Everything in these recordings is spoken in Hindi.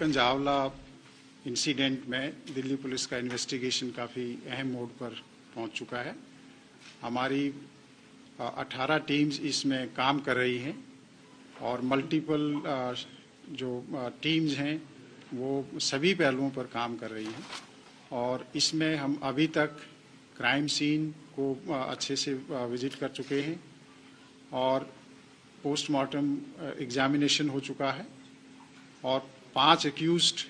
कंजावला इंसिडेंट में दिल्ली पुलिस का इन्वेस्टिगेशन काफ़ी अहम मोड़ पर पहुंच चुका है। हमारी 18 टीम्स इसमें काम कर रही हैं और मल्टीपल जो टीम्स हैं वो सभी पहलुओं पर काम कर रही हैं और इसमें हम अभी तक क्राइम सीन को अच्छे से विजिट कर चुके हैं और पोस्टमार्टम एग्जामिनेशन हो चुका है और 5 एक्यूज्ड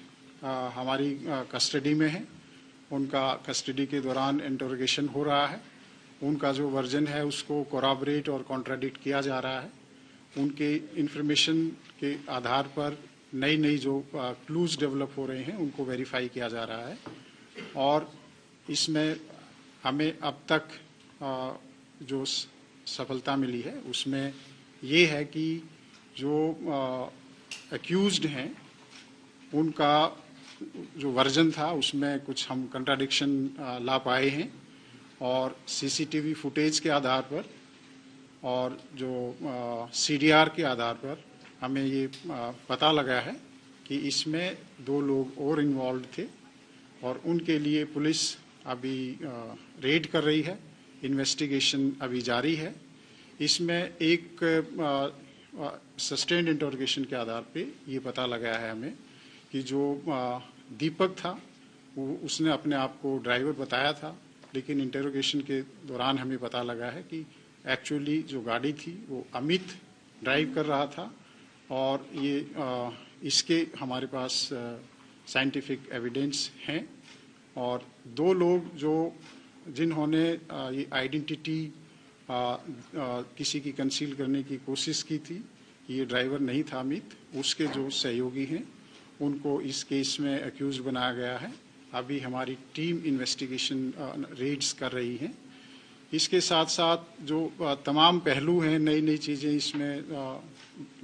हमारी कस्टडी में हैं। उनका कस्टडी के दौरान इंटरोगेशन हो रहा है। उनका जो वर्जन है उसको कोराबरेट और कॉन्ट्राडिक्ट किया जा रहा है। उनके इंफॉर्मेशन के आधार पर नई जो क्लूज डेवलप हो रहे हैं उनको वेरीफाई किया जा रहा है और इसमें हमें अब तक जो सफलता मिली है उसमें ये है कि जो एक्यूज्ड हैं उनका जो वर्जन था उसमें कुछ हम कंट्राडिक्शन ला पाए हैं और सीसीटीवी फुटेज के आधार पर और जो सीडीआर के आधार पर हमें ये पता लगा है कि इसमें 2 लोग और इन्वॉल्व थे और उनके लिए पुलिस अभी रेड कर रही है। इन्वेस्टिगेशन अभी जारी है। इसमें एक सस्टेन्ड इंटरोगेशन के आधार पे ये पता लगा है हमें कि जो दीपक था वो उसने अपने आप को ड्राइवर बताया था, लेकिन इंटरोगेशन के दौरान हमें पता लगा है कि एक्चुअली जो गाड़ी थी वो अमित ड्राइव कर रहा था और ये इसके हमारे पास साइंटिफिक एविडेंस हैं और 2 लोग जो जिन्होंने ये आइडेंटिटी किसी की कंसील करने की कोशिश की थी, ये ड्राइवर नहीं था अमित, उसके जो सहयोगी हैं उनको इस केस में एक्यूज बनाया गया है। अभी हमारी टीम इन्वेस्टिगेशन रेड्स कर रही है। इसके साथ साथ जो तमाम पहलू हैं, नई चीज़ें इसमें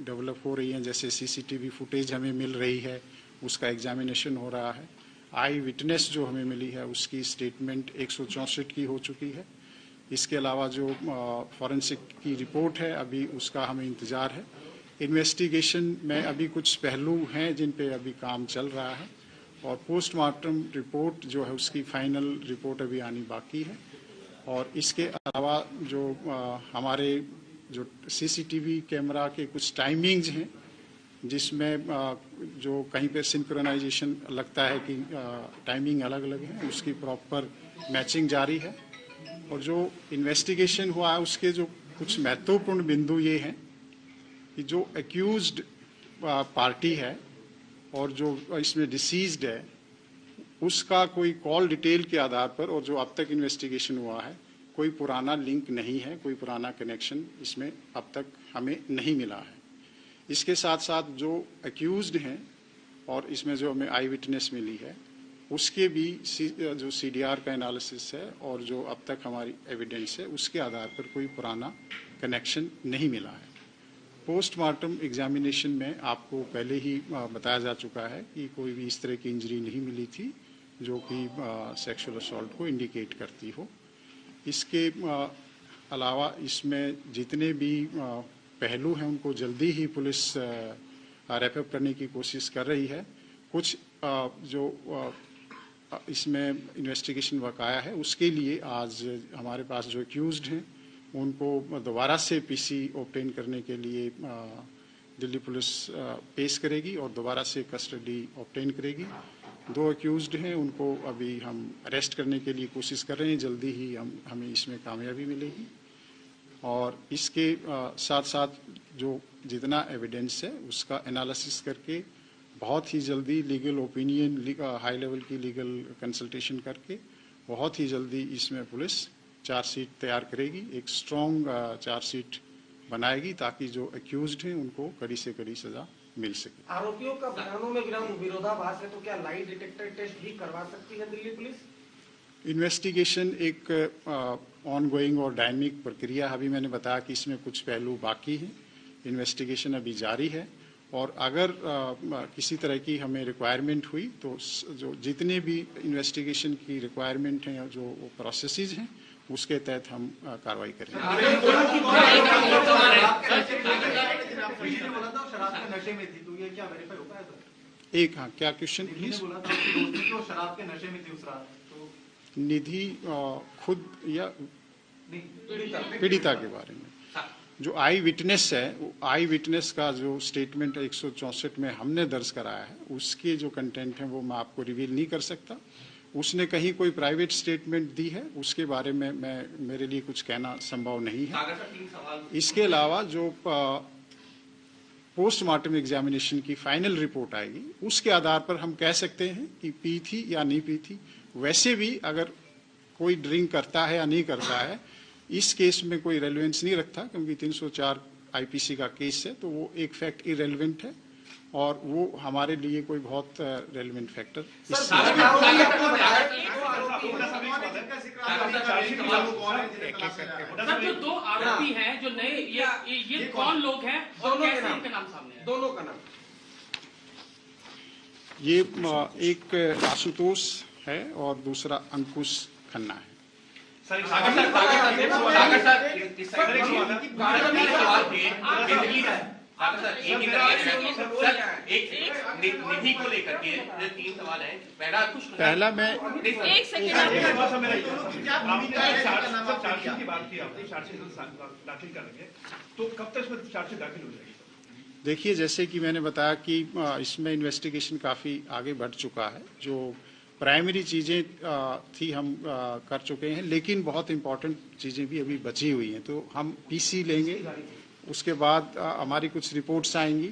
डेवलप हो रही हैं, जैसे सीसीटीवी फुटेज हमें मिल रही है, उसका एग्जामिनेशन हो रहा है। आई विटनेस जो हमें मिली है उसकी स्टेटमेंट 164 की हो चुकी है। इसके अलावा जो फॉरेंसिक की रिपोर्ट है अभी उसका हमें इंतज़ार है। इन्वेस्टिगेशन में अभी कुछ पहलू हैं जिन पे अभी काम चल रहा है और पोस्टमार्टम रिपोर्ट जो है उसकी फाइनल रिपोर्ट अभी आनी बाकी है और इसके अलावा जो हमारे जो सीसीटीवी कैमरा के कुछ टाइमिंग्स हैं जिसमें जो कहीं पे सिंक्रोनाइजेशन लगता है कि टाइमिंग अलग अलग है, उसकी प्रॉपर मैचिंग जारी है और जो इन्वेस्टिगेशन हुआ है उसके जो कुछ महत्वपूर्ण बिंदु ये हैं कि जो एक्यूज्ड पार्टी है और जो इसमें डिसीज्ड है उसका कोई कॉल डिटेल के आधार पर और जो अब तक इन्वेस्टिगेशन हुआ है कोई पुराना लिंक नहीं है, कोई पुराना कनेक्शन इसमें अब तक हमें नहीं मिला है। इसके साथ साथ जो एक्यूज्ड हैं और इसमें जो हमें आई विटनेस मिली है उसके भी जो सीडीआर का एनालिसिस है और जो अब तक हमारी एविडेंस है उसके आधार पर कोई पुराना कनेक्शन नहीं मिला है। पोस्टमार्टम एग्जामिनेशन में आपको पहले ही बताया जा चुका है कि कोई भी इस तरह की इंजरी नहीं मिली थी जो कि सेक्सुअल असॉल्ट को इंडिकेट करती हो। इसके अलावा इसमें जितने भी पहलू हैं उनको जल्दी ही पुलिस रैप अप करने की कोशिश कर रही है। कुछ जो इसमें इन्वेस्टिगेशन बकाया है उसके लिए आज हमारे पास जो एक्यूज्ड हैं उनको दोबारा से पीसी ऑब्टेन करने के लिए दिल्ली पुलिस पेश करेगी और दोबारा से कस्टडी ऑब्टेन करेगी। 2 एक्यूज्ड हैं उनको अभी हम अरेस्ट करने के लिए कोशिश कर रहे हैं। जल्दी ही हमें इसमें कामयाबी मिलेगी और इसके साथ साथ जो जितना एविडेंस है उसका एनालिसिस करके बहुत ही जल्दी लीगल ओपिनियन हाई लेवल की लीगल कंसल्टेशन करके बहुत ही जल्दी इसमें पुलिस चार्जशीट तैयार करेगी, एक स्ट्रॉन्ग चार्जशीट बनाएगी ताकि जो एक्यूज्ड हैं उनको कड़ी से कड़ी सजा मिल सके। आरोपियों का बयानों में विरोधाभास है तो क्या लाई डिटेक्टर टेस्ट भी करवा सकती है दिल्ली पुलिस? इन्वेस्टिगेशन एक ऑनगोइंग और डायनेमिक प्रक्रिया। अभी मैंने बताया कि इसमें कुछ पहलू बाकी हैं। इन्वेस्टिगेशन अभी जारी है और अगर किसी तरह की हमें रिक्वायरमेंट हुई तो जो जितने भी इन्वेस्टिगेशन की रिक्वायरमेंट हैं जो प्रोसेसेस हैं उसके तहत हम कार्रवाई करेंगे। एक, हाँ, क्या क्वेश्चन निधि ने प्लीज? बोला था उसकी दोस्त ने कि वो शराब के नशे में थी उस रात, तो निधि खुद या नहीं पीड़िता के बारे में जो आई विटनेस है, वो आई विटनेस का जो स्टेटमेंट 164 में हमने दर्ज कराया है, उसके जो कंटेंट है वो मैं आपको रिवील नहीं कर सकता। उसने कहीं कोई प्राइवेट स्टेटमेंट दी है, उसके बारे में मेरे लिए कुछ कहना संभव नहीं है। इसके अलावा जो पोस्टमार्टम एग्जामिनेशन की फाइनल रिपोर्ट आएगी, उसके आधार पर हम कह सकते हैं कि पी थी या नहीं पी थी। वैसे भी अगर कोई ड्रिंक करता है या नहीं करता है, इस केस में कोई रेलेवेंस नहीं रखता, क्योंकि 304 आईपीसी का केस है, तो वो एक फैक्ट इरेलीवेंट है और वो हमारे लिए कोई बहुत रेलेवेंट फैक्टर सर, जो दो आरोपी हैं, जो नए, ये कौन लोग हैं और कैसे इनके नाम सामने आए? दोनों का नाम। ये एक आशुतोष है और दूसरा अंकुश खन्ना है। निधि को लेकर के 3 सवाल हैं। पहला मैं एक सेकंड चार्जशीट की बात की आपने, चार्जशीट दाखिल करेंगे तो कब तक इसमें चार्जशीट दाखिल हो जाएगी? देखिए, जैसे कि मैंने बताया कि इसमें इन्वेस्टिगेशन काफ़ी आगे बढ़ चुका है। जो प्राइमरी चीज़ें थी हम कर चुके हैं, लेकिन बहुत इंपॉर्टेंट चीज़ें भी अभी बची हुई हैं। तो हम पीसी लेंगे, उसके बाद हमारी कुछ रिपोर्ट्स आएंगी,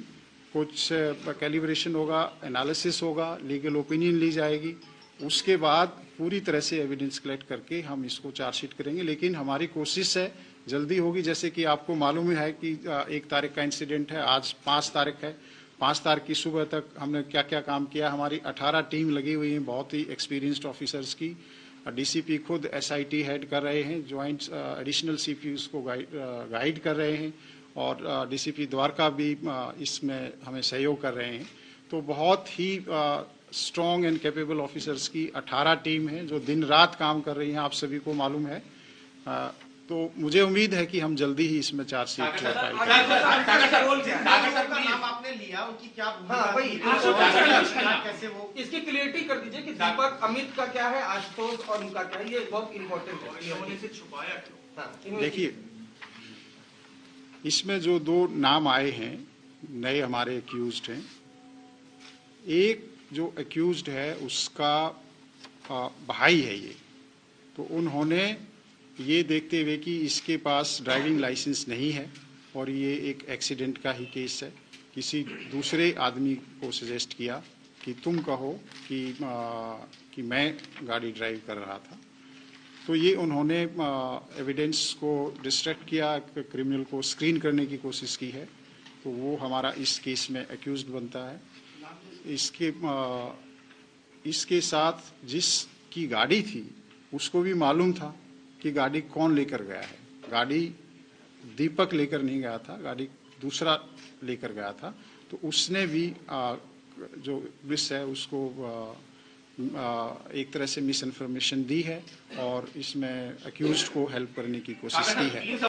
कुछ कैलिब्रेशन होगा, एनालिसिस होगा, लीगल ओपिनियन ली जाएगी। उसके बाद पूरी तरह से एविडेंस कलेक्ट करके हम इसको चार्जशीट करेंगे। लेकिन हमारी कोशिश है जल्दी होगी। जैसे कि आपको मालूम है कि 1 तारीख का इंसिडेंट है, आज 5 तारीख है। 5 तारीख की सुबह तक हमने क्या क्या काम किया, हमारी 18 टीम लगी हुई है, बहुत ही एक्सपीरियंस्ड ऑफिसर्स की। डीसीपी खुद एसआईटी हेड कर रहे हैं, ज्वाइंट एडिशनल सीपीयूज को गाइड कर रहे हैं, और डीसीपी द्वारका भी इसमें हमें सहयोग कर रहे हैं। तो बहुत ही स्ट्रॉन्ग एंड कैपेबल ऑफिसर्स की 18 टीम है जो दिन रात काम कर रही हैं, आप सभी को मालूम है। तो मुझे उम्मीद है कि हम जल्दी ही इसमें चार्जशीट फाइल आपने लिया, उनकी क्या कैसे वो इसकी क्लियरिटी कर दीजिए कि दीपक अमित का क्या है, आशुतोष और उनका क्या है, ये बहुत इंपॉर्टेंट है। छुपाया देखिए, इसमें जो 2 नाम आए हैं नए हमारे एक्यूज्ड हैं, एक जो एक्यूज्ड है उसका भाई है ये। तो उन्होंने ये देखते हुए कि इसके पास ड्राइविंग लाइसेंस नहीं है और ये एक एक्सीडेंट का ही केस है, किसी दूसरे आदमी को सजेस्ट किया कि तुम कहो कि मैं गाड़ी ड्राइव कर रहा था। तो ये उन्होंने एविडेंस को डिस्ट्रैक्ट किया, क्रिमिनल को स्क्रीन करने की कोशिश की है। तो वो हमारा इस केस में एक्यूज्ड बनता है। इसके साथ जिसकी गाड़ी थी उसको भी मालूम था कि गाड़ी कौन लेकर गया है। गाड़ी दीपक लेकर नहीं गया था, गाड़ी दूसरा लेकर गया था। तो उसने भी जो पुलिस है उसको एक तरह से मिस इन्फॉर्मेशन दी है और इसमें एक्यूज्ड को हेल्प करने की कोशिश की है।